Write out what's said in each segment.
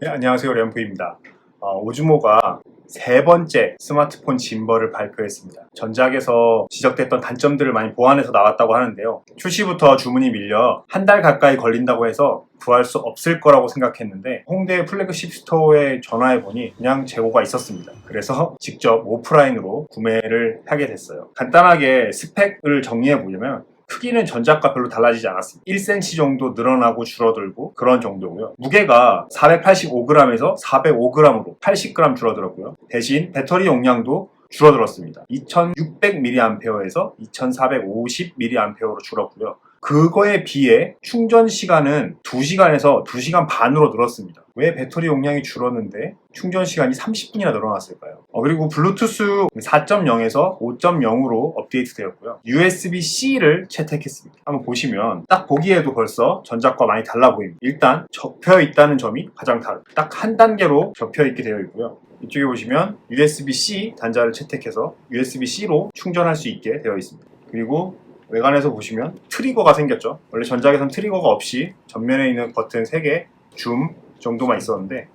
네, 안녕하세요. 램프입니다. 오즈모가 세 번째 스마트폰 짐벌을 발표했습니다. 전작에서 지적됐던 단점들을 많이 보완해서 나왔다고 하는데요. 출시부터 주문이 밀려 한 달 가까이 걸린다고 해서 구할 수 없을 거라고 생각했는데 홍대 플래그십 스토어에 전화해보니 그냥 재고가 있었습니다. 그래서 직접 오프라인으로 구매를 하게 됐어요. 간단하게 스펙을 정리해보려면 크기는 전작과 별로 달라지지 않았습니다. 1cm 정도 늘어나고 줄어들고 그런 정도고요. 무게가 485g에서 405g으로 80g 줄어들었고요. 대신 배터리 용량도 줄어들었습니다. 2600mAh에서 2450mAh로 줄었고요. 그거에 비해 충전 시간은 2시간에서 2시간 반으로 늘었습니다. 왜 배터리 용량이 줄었는데 충전 시간이 30분이나 늘어났을까요? 그리고 블루투스 4.0에서 5.0으로 업데이트 되었고요. USB-C를 채택했습니다. 한번 보시면 딱 보기에도 벌써 전작과 많이 달라 보입니다. 일단 접혀 있다는 점이 가장 다릅니다. 딱 한 단계로 접혀 있게 되어 있고요. 이쪽에 보시면 USB-C 단자를 채택해서 USB-C로 충전할 수 있게 되어 있습니다. 그리고 외관에서 보시면 트리거가 생겼죠. 원래 전작에선 트리거가 없이 전면에 있는 버튼 3개, 줌 정도만 있었는데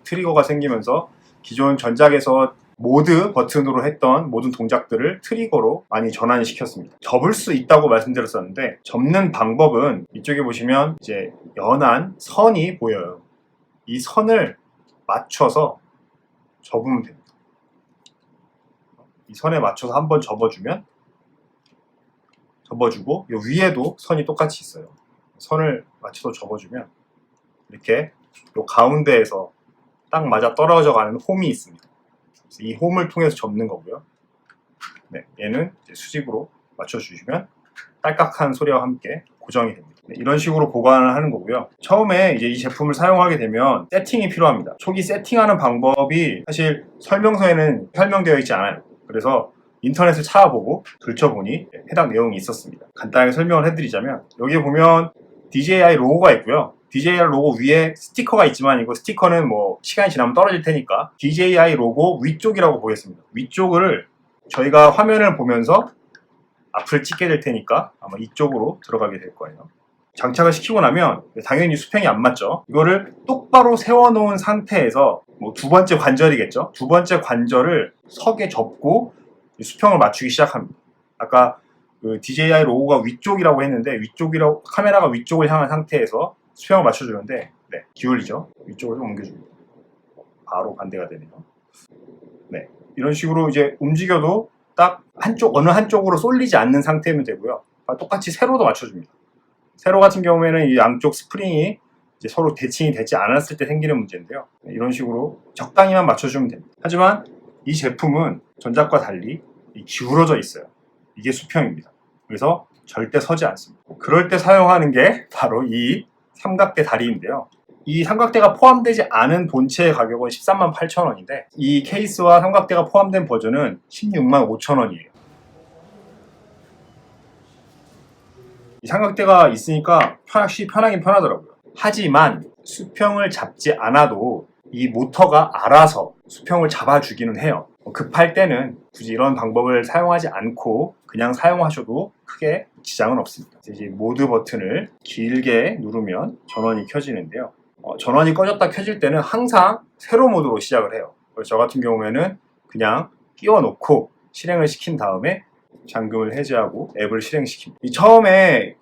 트리거가 생기면서 기존 전작에서 모드 버튼으로 했던 모든 동작들을 트리거로 많이 전환시켰습니다. 접을 수 있다고 말씀드렸었는데 접는 방법은 이쪽에 보시면 이제 연한 선이 보여요. 이 선을 맞춰서 접으면 됩니다. 이 선에 맞춰서 한번 접어주고 이 위에도 선이 똑같이 있어요. 선을 맞춰서 접어주면 이렇게 이 가운데에서 딱 맞아 떨어져 가는 홈이 있습니다. 그래서 이 홈을 통해서 접는 거고요. 네, 얘는 이제 수직으로 맞춰주시면 딸깍한 소리와 함께 고정이 됩니다. 네, 이런 식으로 보관을 하는 거고요. 처음에 이제 이 제품을 사용하게 되면 세팅이 필요합니다. 초기 세팅하는 방법이 사실 설명서에는 설명되어 있지 않아요. 그래서 인터넷을 찾아보고 들춰보니 해당 내용이 있었습니다. 간단하게 설명을 해드리자면 여기에 보면 DJI 로고가 있고요. DJI 로고 위에 스티커가 있지만 이거 스티커는 뭐 시간이 지나면 떨어질 테니까 DJI 로고 위쪽이라고 보겠습니다. 위쪽을 저희가 화면을 보면서 앞을 찍게 될 테니까 아마 이쪽으로 들어가게 될 거예요. 장착을 시키고 나면 당연히 수평이 안 맞죠. 이거를 똑바로 세워놓은 상태에서 뭐 두 번째 관절이겠죠. 두 번째 관절을 석에 접고 수평을 맞추기 시작합니다. 아까 그 DJI 로고가 위쪽이라고 했는데 카메라가 위쪽을 향한 상태에서 수평을 맞춰주는데 네, 기울이죠. 위쪽으로 좀 옮겨줍니다. 바로 반대가 되네요. 네, 이런 식으로 이제 움직여도 딱 어느 한쪽으로 쏠리지 않는 상태면 되고요. 똑같이 세로도 맞춰줍니다. 세로 같은 경우에는 이 양쪽 스프링이 이제 서로 대칭이 되지 않았을 때 생기는 문제인데요. 이런 식으로 적당히만 맞춰주면 됩니다. 하지만 이 제품은 전작과 달리 기울어져 있어요. 이게 수평입니다. 그래서 절대 서지 않습니다. 그럴 때 사용하는 게 바로 이 삼각대 다리인데요. 이 삼각대가 포함되지 않은 본체의 가격은 138,000원인데 이 케이스와 삼각대가 포함된 버전은 165,000원이에요. 이 삼각대가 있으니까 확실히 편하긴 편하더라고요. 하지만 수평을 잡지 않아도 이 모터가 알아서 수평을 잡아주기는 해요. 급할 때는 굳이 이런 방법을 사용하지 않고 그냥 사용하셔도 크게 지장은 없습니다. 이제 모드 버튼을 길게 누르면 전원이 켜지는데요. 전원이 꺼졌다 켜질 때는 항상 세로 모드로 시작을 해요. 그래서 저 같은 경우에는 그냥 끼워놓고 실행을 시킨 다음에 잠금을 해제하고 앱을 실행시킵니다. 처음에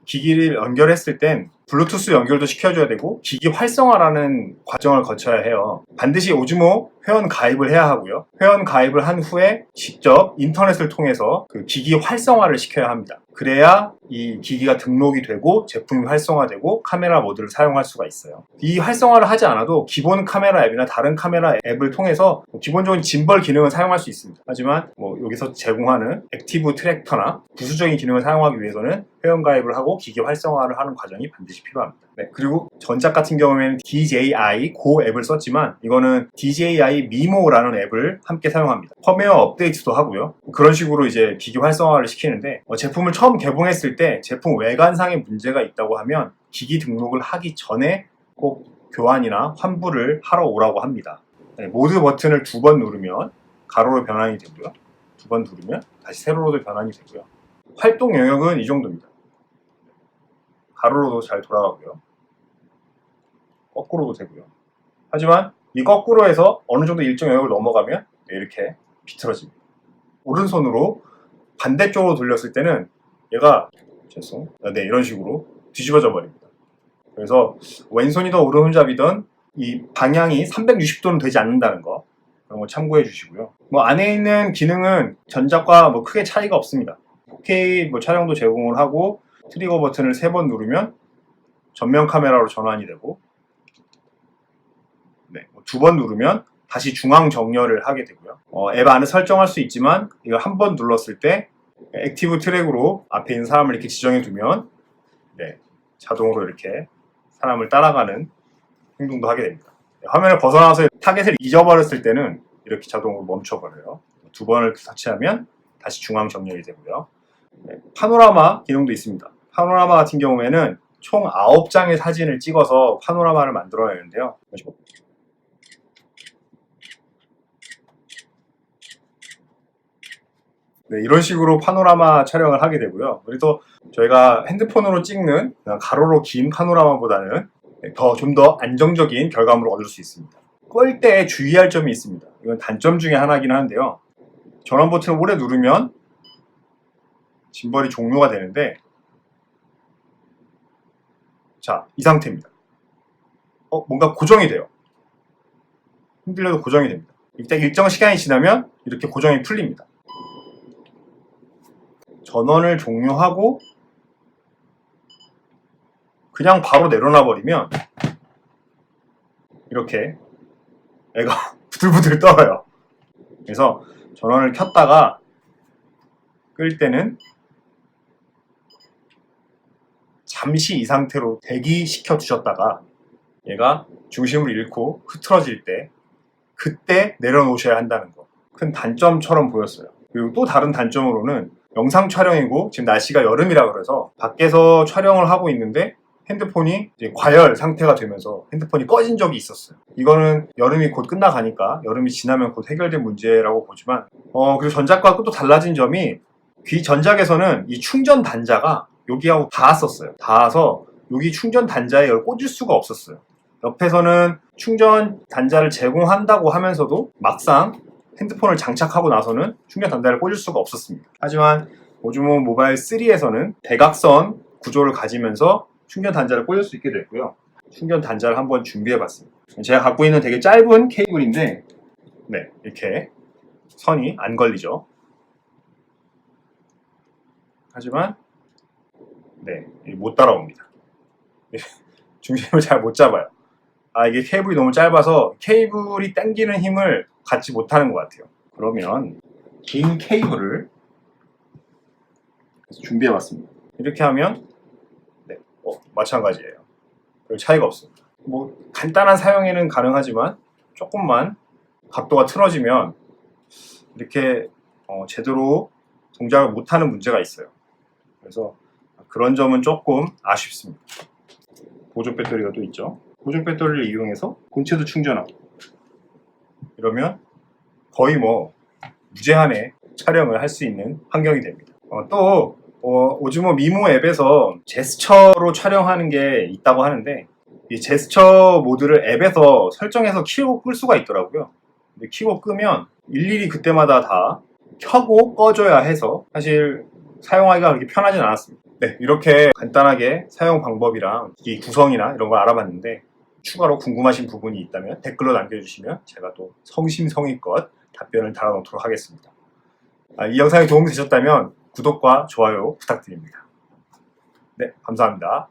기기를 연결했을 땐 블루투스 연결도 시켜줘야 되고 기기 활성화라는 과정을 거쳐야 해요. 반드시 오즈모 회원 가입을 해야 하고요. 회원 가입을 한 후에 직접 인터넷을 통해서 그 기기 활성화를 시켜야 합니다. 그래야 이 기기가 등록이 되고 제품이 활성화되고 카메라 모드를 사용할 수가 있어요. 이 활성화를 하지 않아도 기본 카메라 앱이나 다른 카메라 앱을 통해서 기본적인 짐벌 기능을 사용할 수 있습니다. 하지만 여기서 제공하는 액티브 트랙터나 부수적인 기능을 사용하기 위해서는 회원 가입을 하고 기기 활성화를 하는 과정이 반드시 필요합니다. 네, 그리고 전작 같은 경우에는 DJI Go 앱을 썼지만 이거는 DJI 미모라는 앱을 함께 사용합니다. 펌웨어 업데이트도 하고요. 그런 식으로 이제 기기 활성화를 시키는데 제품을 처음 개봉했을 때 제품 외관상에 문제가 있다고 하면 기기 등록을 하기 전에 꼭 교환이나 환불을 하러 오라고 합니다. 네, 모드 버튼을 2번 누르면 가로로 변환이 되고요. 2번 누르면 다시 세로로도 변환이 되고요. 활동 영역은 이 정도입니다. 가로로도 잘 돌아가고요. 거꾸로도 되고요. 하지만 이 거꾸로 해서 어느 정도 일정 영역을 넘어가면 이렇게 비틀어집니다. 오른손으로 반대쪽으로 돌렸을 때는 얘가 이런 식으로 뒤집어져 버립니다. 그래서 왼손이든 오른손잡이든 이 방향이 360도는 되지 않는다는 거, 그런 거 참고해 주시고요. 안에 있는 기능은 전작과 크게 차이가 없습니다. 4K 촬영도 제공을 하고, 트리거 버튼을 3번 누르면 전면 카메라로 전환이 되고, 2번 누르면 다시 중앙 정렬을 하게 되고요. 앱 안에 설정할 수 있지만 이거 한 번 눌렀을 때 액티브 트랙으로 앞에 있는 사람을 이렇게 지정해 두면 자동으로 이렇게 사람을 따라가는 행동도 하게 됩니다. 화면을 벗어나서 타겟을 잊어버렸을 때는 이렇게 자동으로 멈춰버려요. 2번을 터치하면 다시 중앙 정렬이 되고요. 파노라마 기능도 있습니다. 파노라마 같은 경우에는 총 9장의 사진을 찍어서 파노라마를 만들어내는데요. 이런 식으로 파노라마 촬영을 하게 되고요. 그래서 저희가 핸드폰으로 찍는 가로로 긴 파노라마보다는 좀 더 안정적인 결과물을 얻을 수 있습니다. 끌 때 주의할 점이 있습니다. 이건 단점 중에 하나긴 한데요. 전원 버튼을 오래 누르면 짐벌이 종료가 되는데, 자, 이 상태입니다. 뭔가 고정이 돼요. 흔들려도 고정이 됩니다. 일단 일정 시간이 지나면 이렇게 고정이 풀립니다. 전원을 종료하고 그냥 바로 내려놔 버리면 이렇게 애가 부들부들 떨어요. 그래서 전원을 켰다가 끌 때는 잠시 이 상태로 대기시켜 두셨다가 얘가 중심을 잃고 흐트러질 때 그때 내려놓으셔야 한다는 거, 큰 단점처럼 보였어요. 그리고 또 다른 단점으로는 영상 촬영이고 지금 날씨가 여름이라 그래서 밖에서 촬영을 하고 있는데 핸드폰이 이제 과열 상태가 되면서 핸드폰이 꺼진 적이 있었어요. 이거는 여름이 곧 끝나가니까 여름이 지나면 곧 해결될 문제라고 보지만 그리고 전작과 또 달라진 점이, 귀 전작에서는 이 충전 단자가 여기하고 닿았었어요. 닿아서 여기 충전 단자에 이걸 꽂을 수가 없었어요. 옆에서는 충전 단자를 제공한다고 하면서도 막상 핸드폰을 장착하고 나서는 충전 단자를 꽂을 수가 없었습니다. 하지만 오즈모 모바일 3에서는 대각선 구조를 가지면서 충전 단자를 꽂을 수 있게 됐고요. 충전 단자를 한번 준비해 봤습니다. 제가 갖고 있는 되게 짧은 케이블인데 이렇게 선이 안 걸리죠. 하지만 못 따라옵니다. 중심을 잘 못 잡아요. 이게 케이블이 너무 짧아서 케이블이 당기는 힘을 갖지 못하는 것 같아요. 그러면 긴 케이블을 준비해 봤습니다. 이렇게 하면 마찬가지예요. 별 차이가 없습니다. 간단한 사용에는 가능하지만 조금만 각도가 틀어지면 이렇게 제대로 동작을 못하는 문제가 있어요. 그래서 그런 점은 조금 아쉽습니다. 보조 배터리가 또 있죠. 보조 배터리를 이용해서 본체도 충전하고 이러면 거의 무제한의 촬영을 할 수 있는 환경이 됩니다. 또 오즈모 미모 앱에서 제스처로 촬영하는 게 있다고 하는데, 이 제스처 모드를 앱에서 설정해서 키고 끌 수가 있더라고요. 근데 키고 끄면 일일이 그때마다 다 켜고 꺼줘야 해서 사실 사용하기가 그렇게 편하진 않았습니다. 이렇게 간단하게 사용 방법이랑 이 구성이나 이런 걸 알아봤는데, 추가로 궁금하신 부분이 있다면 댓글로 남겨주시면 제가 또 성심성의껏 답변을 달아놓도록 하겠습니다. 이 영상이 도움이 되셨다면 구독과 좋아요 부탁드립니다. 감사합니다.